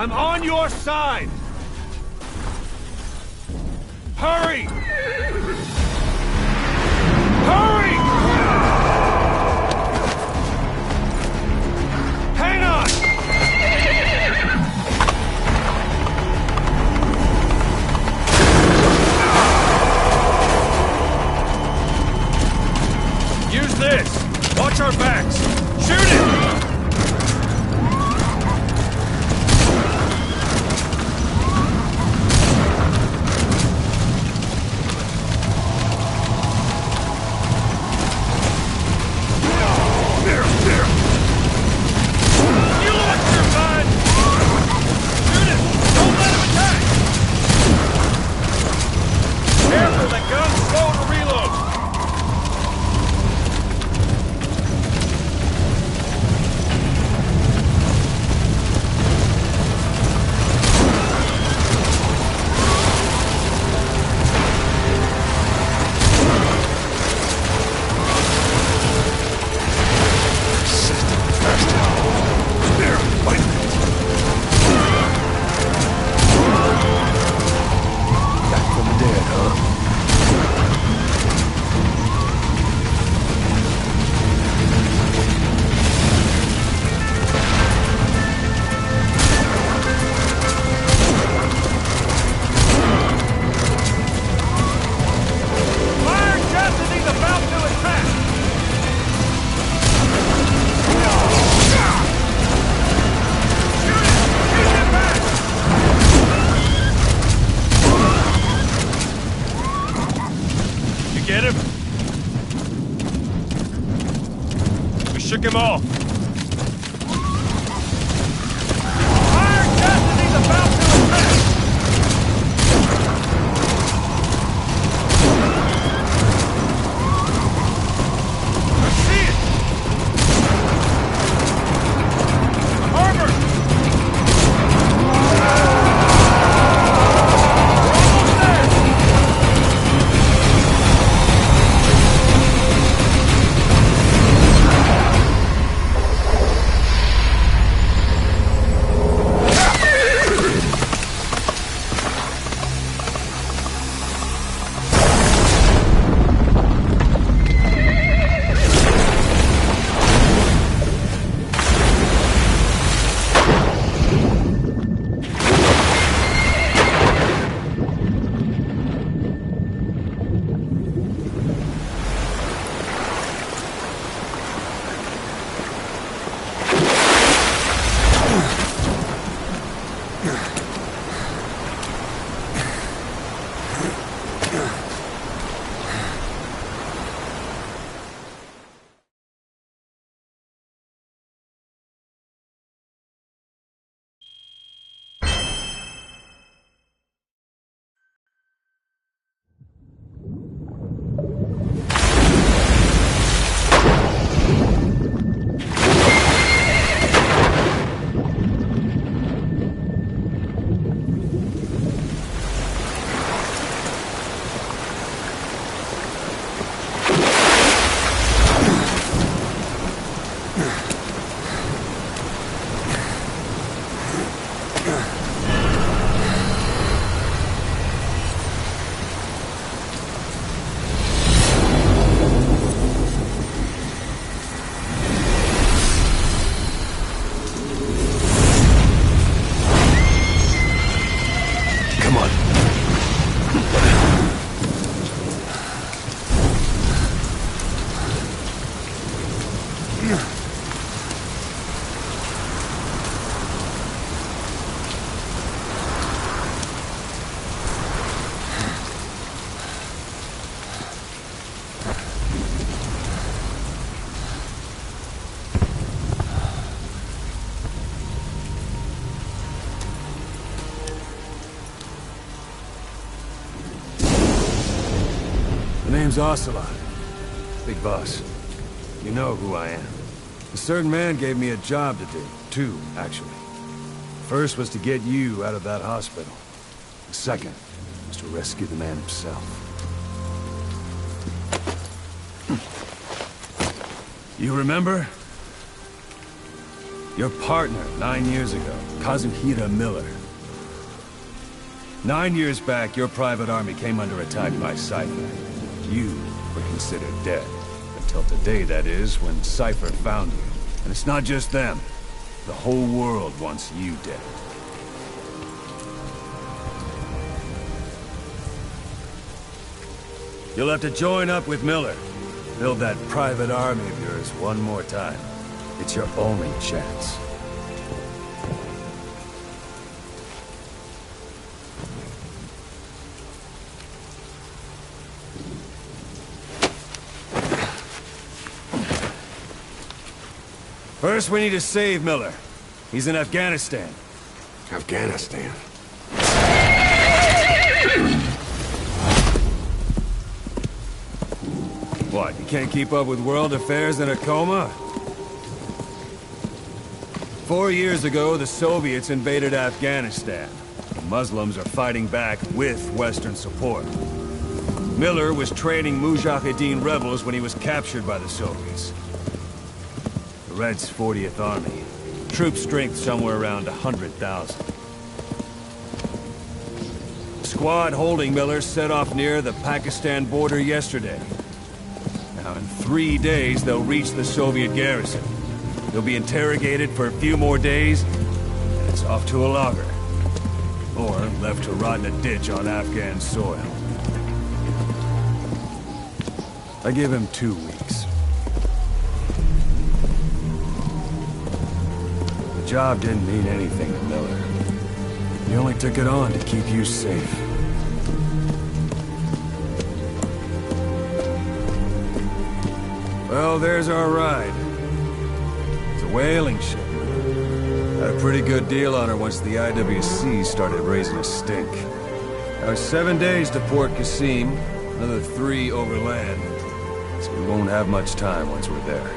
I'm on your side! Hurry! Hurry! Hang on! Use this! Watch our backs! Shoot it! Shook him off. Iron Destiny's about to attack! I see it! Harbor! My name's Ocelot. Big boss. You know who I am. A certain man gave me a job to do. Two, actually. First was to get you out of that hospital. The second was to rescue the man himself. You remember? Your partner, 9 years ago, Kazuhira Miller. 9 years back, your private army came under attack by Cypher. You were considered dead. Until today, that is, when Cypher found you. And it's not just them. The whole world wants you dead. You'll have to join up with Miller. Build that private army of yours one more time. It's your only chance. First, we need to save Miller. He's in Afghanistan. Afghanistan? What, you can't keep up with world affairs in a coma? 4 years ago, the Soviets invaded Afghanistan. The Muslims are fighting back with Western support. Miller was training Mujahideen rebels when he was captured by the Soviets. The Reds' 40th Army. Troop strength somewhere around 100,000. The squad holding Miller set off near the Pakistan border yesterday. Now, in 3 days, they'll reach the Soviet garrison. They'll be interrogated for a few more days, and it's off to a lager. Or left to rot in a ditch on Afghan soil. I give him 2 weeks. The job didn't mean anything to Miller. He only took it on to keep you safe. Well, there's our ride. It's a whaling ship. Had a pretty good deal on her once the IWC started raising a stink. Now, 7 days to Port Qasim, another 3 overland. So we won't have much time once we're there.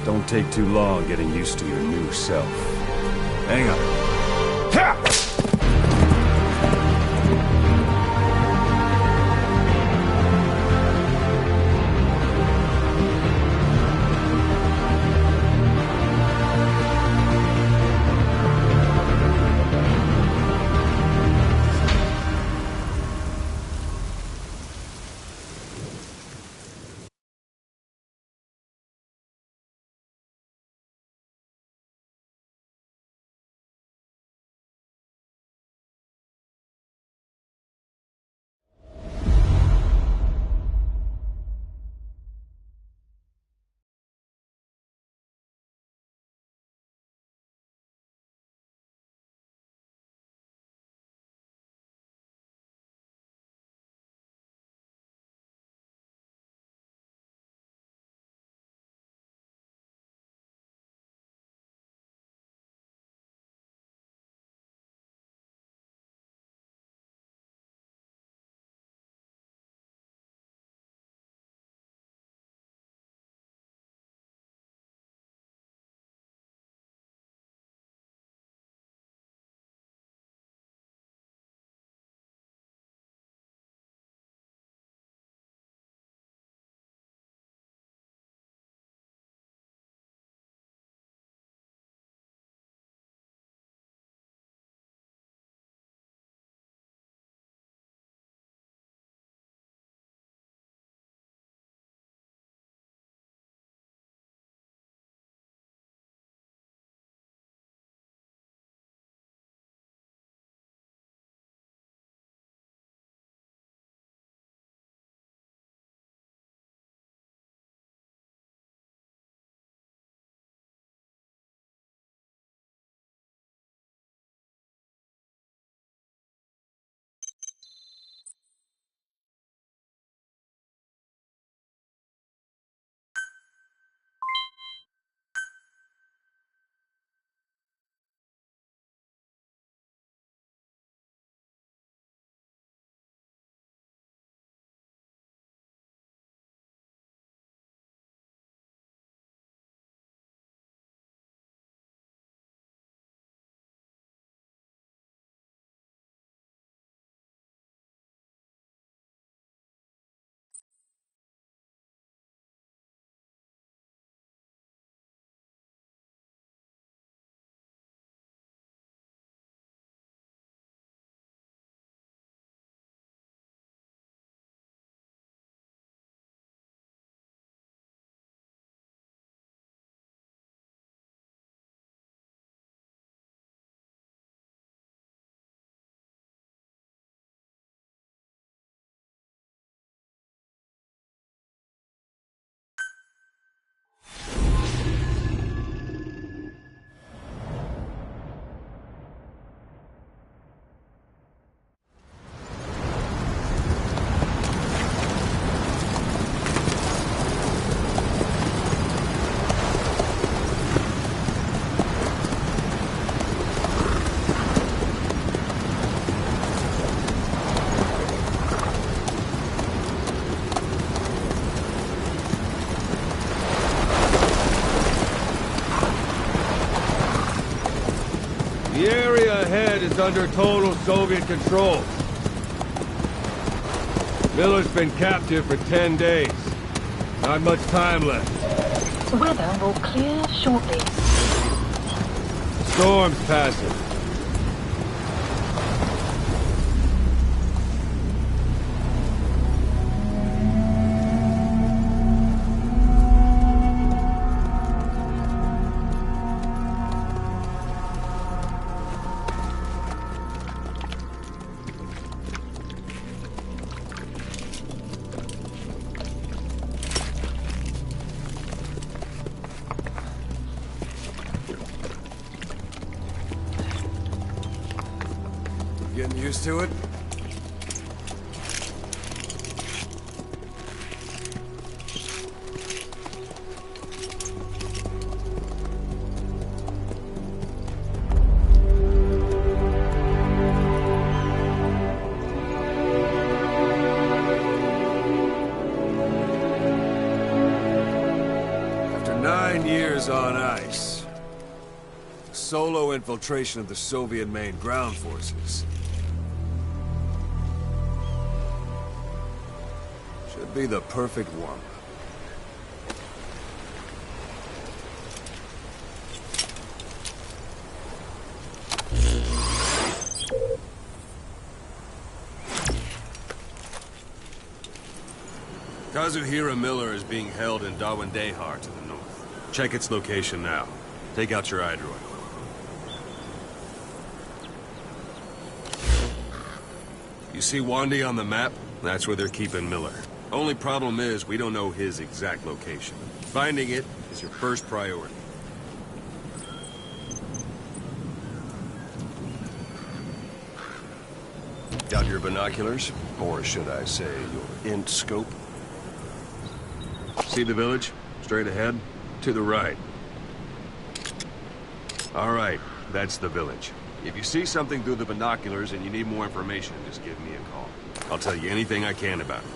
Don't take too long getting used to your new self. Hang on. Ha! is under total Soviet control. Miller's been captive for 10 days. Not much time left. Weather will clear shortly. Storm's passing. Getting used to it? After 9 years on ice, solo infiltration of the Soviet main ground forces should be the perfect warm-up. Kazuhira Miller is being held in Dawandehar to the north. Check its location now. Take out your iDroid. You see Wandy on the map? That's where they're keeping Miller. Only problem is, we don't know his exact location. Finding it is your first priority. Got your binoculars? Or should I say, your int scope? See the village? Straight ahead? To the right. All right, that's the village. If you see something through the binoculars and you need more information, just give me a call. I'll tell you anything I can about it.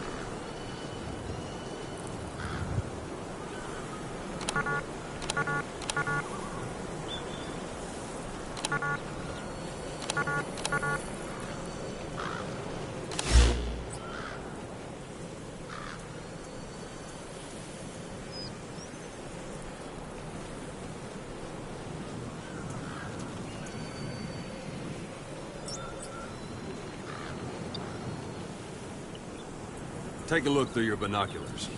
Take a look through your binoculars.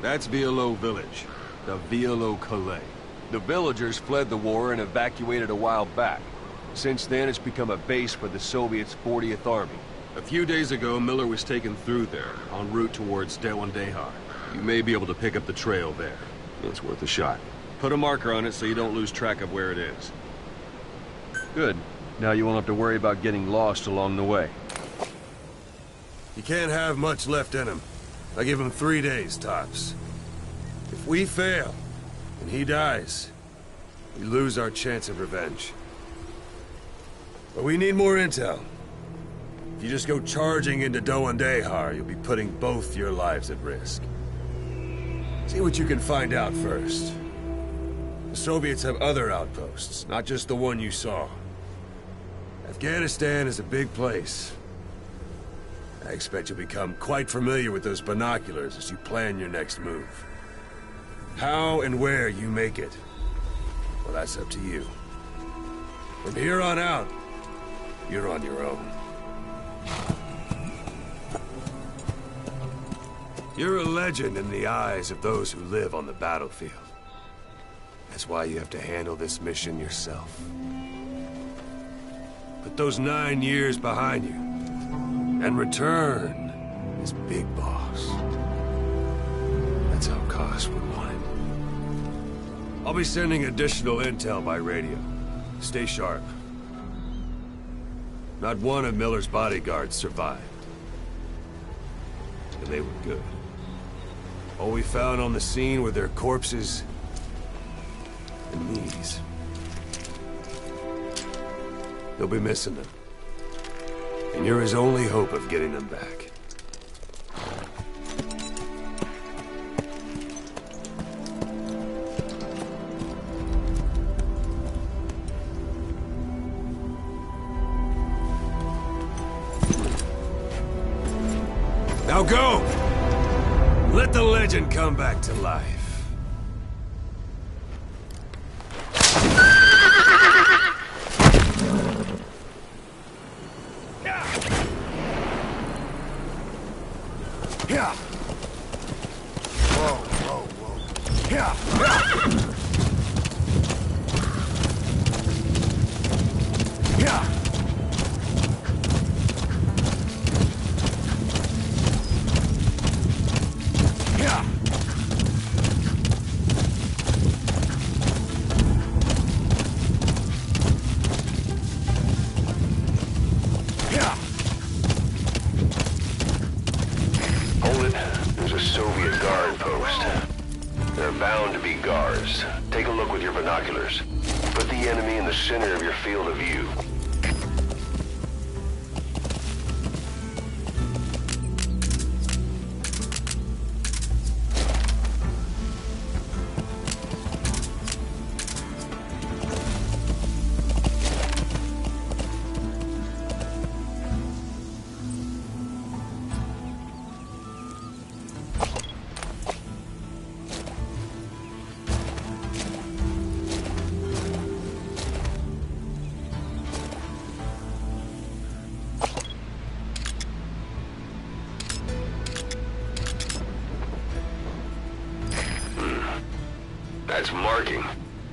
That's Violo Village, the Violo Calais. The villagers fled the war and evacuated a while back. Since then, it's become a base for the Soviets' 40th Army. A few days ago, Miller was taken through there, en route towards Dawandehar. You may be able to pick up the trail there. It's worth a shot. Put a marker on it so you don't lose track of where it is. Good. Now you won't have to worry about getting lost along the way. You can't have much left in him. I give him 3 days, tops. If we fail, and he dies, we lose our chance of revenge. But we need more intel. If you just go charging into Dawandehar, you'll be putting both your lives at risk. See what you can find out first. The Soviets have other outposts, not just the one you saw. Afghanistan is a big place. I expect you'll become quite familiar with those binoculars as you plan your next move. How and where you make it, well, that's up to you. From here on out, you're on your own. You're a legend in the eyes of those who live on the battlefield. That's why you have to handle this mission yourself. Put those 9 years behind you, and return as Big Boss. That's how Koss would want it. I'll be sending additional intel by radio. Stay sharp. Not one of Miller's bodyguards survived. And they were good. All we found on the scene were their corpses and knees. They'll be missing them. And you're his only hope of getting them back. go! Let the legend come back to life. Yeah. Whoa, whoa, whoa. Yeah. Yeah. Yeah. Yeah. Hold it. There's a Soviet guard post. They're bound to be guards. Take a look with your binoculars. Put the enemy in the center of your field of view. That's marking.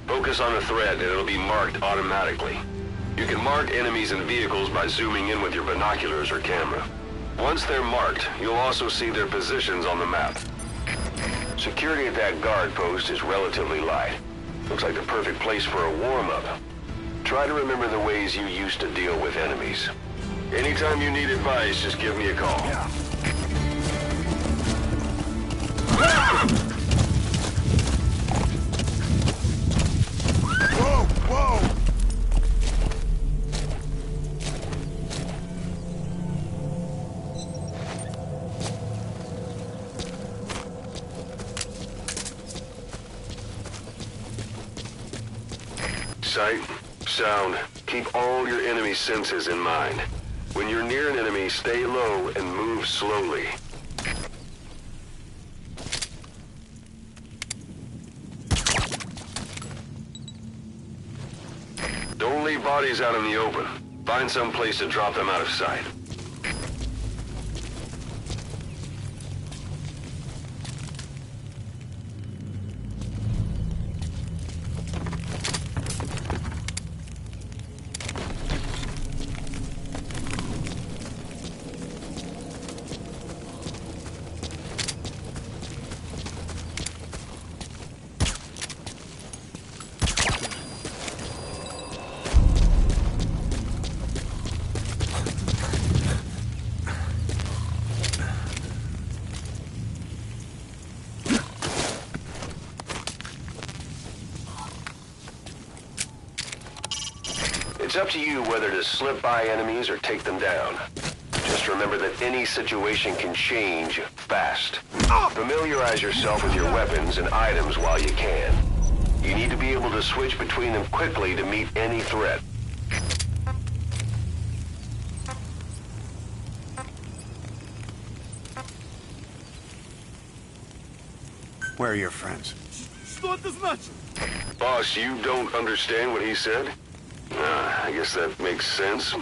Focus on the thread and it'll be marked automatically. You can mark enemies and vehicles by zooming in with your binoculars or camera. Once they're marked, you'll also see their positions on the map. Security at that guard post is relatively light. Looks like the perfect place for a warm-up. Try to remember the ways you used to deal with enemies. Anytime you need advice, just give me a call. Yeah. Whoa, whoa! Sight, sound, keep all your enemy senses in mind. When you're near an enemy, stay low and move slowly. Don't leave bodies out in the open. Find some place to drop them out of sight. It's up to you whether to slip by enemies or take them down. Just remember that any situation can change fast. Familiarize yourself with your weapons and items while you can. You need to be able to switch between them quickly to meet any threat. Where are your friends? Boss, you don't understand what he said? I guess that makes sense.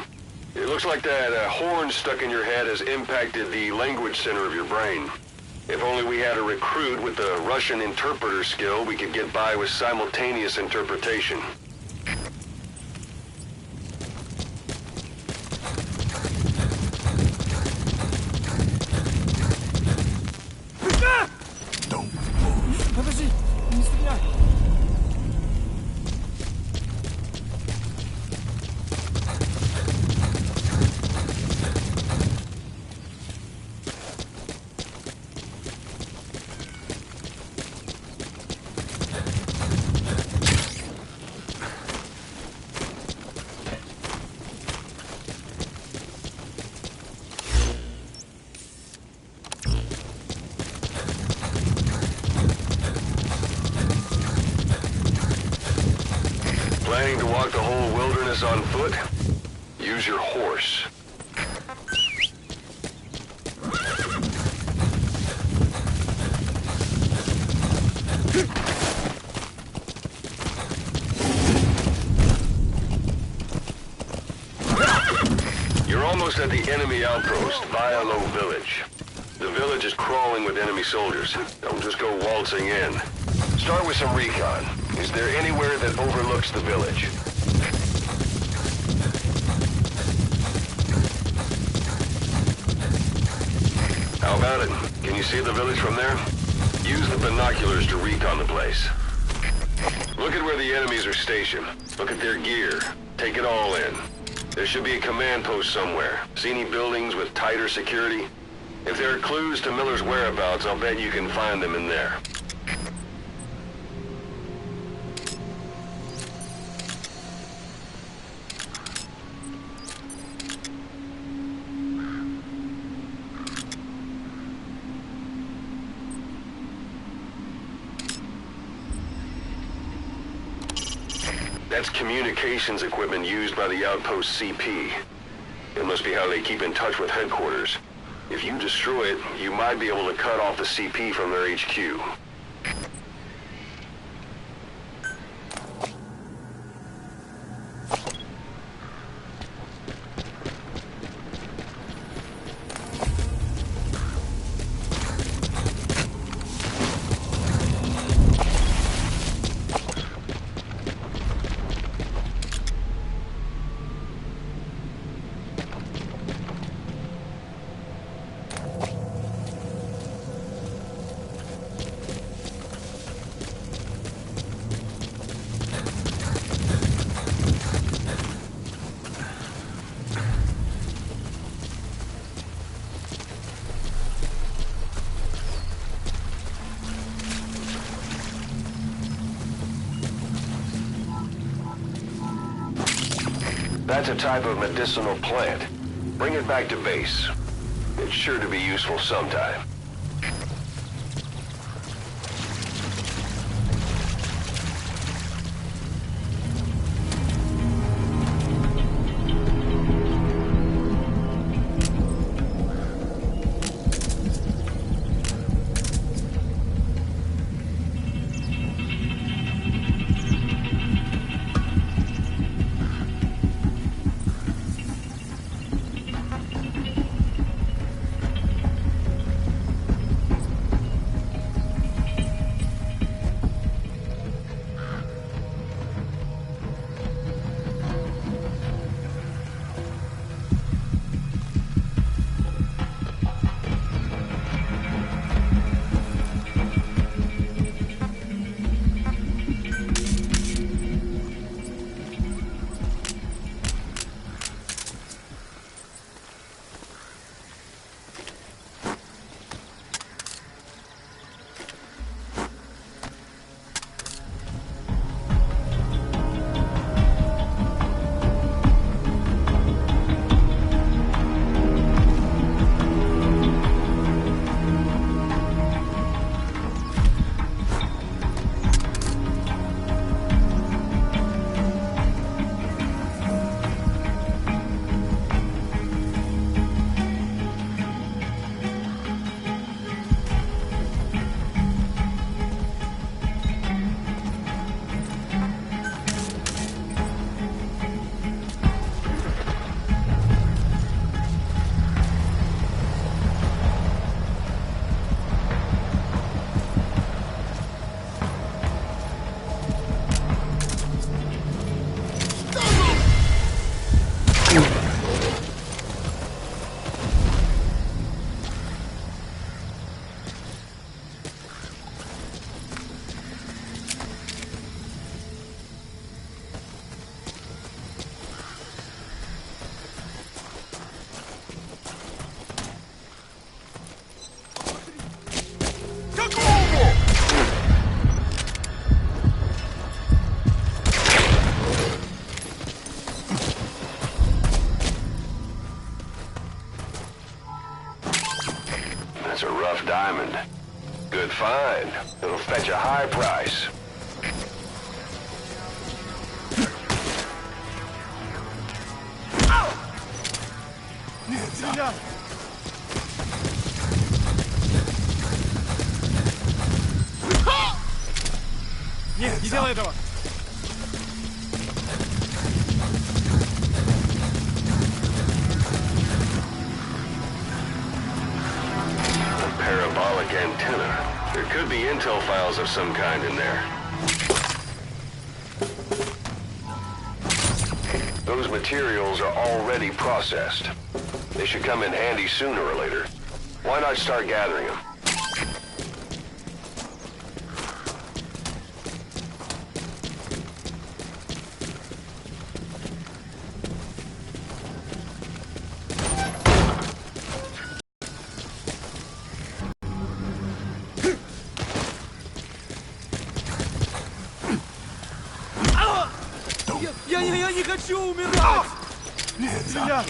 It looks like that horn stuck in your head has impacted the language center of your brain. If only we had a recruit with the Russian interpreter skill, we could get by with simultaneous interpretation. Don't move. Подожди, не стреляй. Planning to walk the whole wilderness on foot? Use your horse. almost at the enemy outpost, Violo Village. The village is crawling with enemy soldiers. Don't just go waltzing in. Start with some recon. Is there anywhere that overlooks the village? How about it? Can you see the village from there? Use the binoculars to recon the place. Look at where the enemies are stationed. Look at their gear. Take it all in. There should be a command post somewhere. See any buildings with tighter security? If there are clues to Miller's whereabouts, I'll bet you can find them in there. That's communications equipment used by the outpost CP. It must be how they keep in touch with headquarters. If you destroy it, you might be able to cut off the CP from their HQ. That's a type of medicinal plant. Bring it back to base. It's sure to be useful sometime. That's a rough diamond. Good find. It'll fetch a high price. Нет, не делай этого! antenna. There could be intel files of some kind in there. Those materials are already processed. They should come in handy sooner or later. Why not start gathering them? Я не хочу умирать! Нельзя!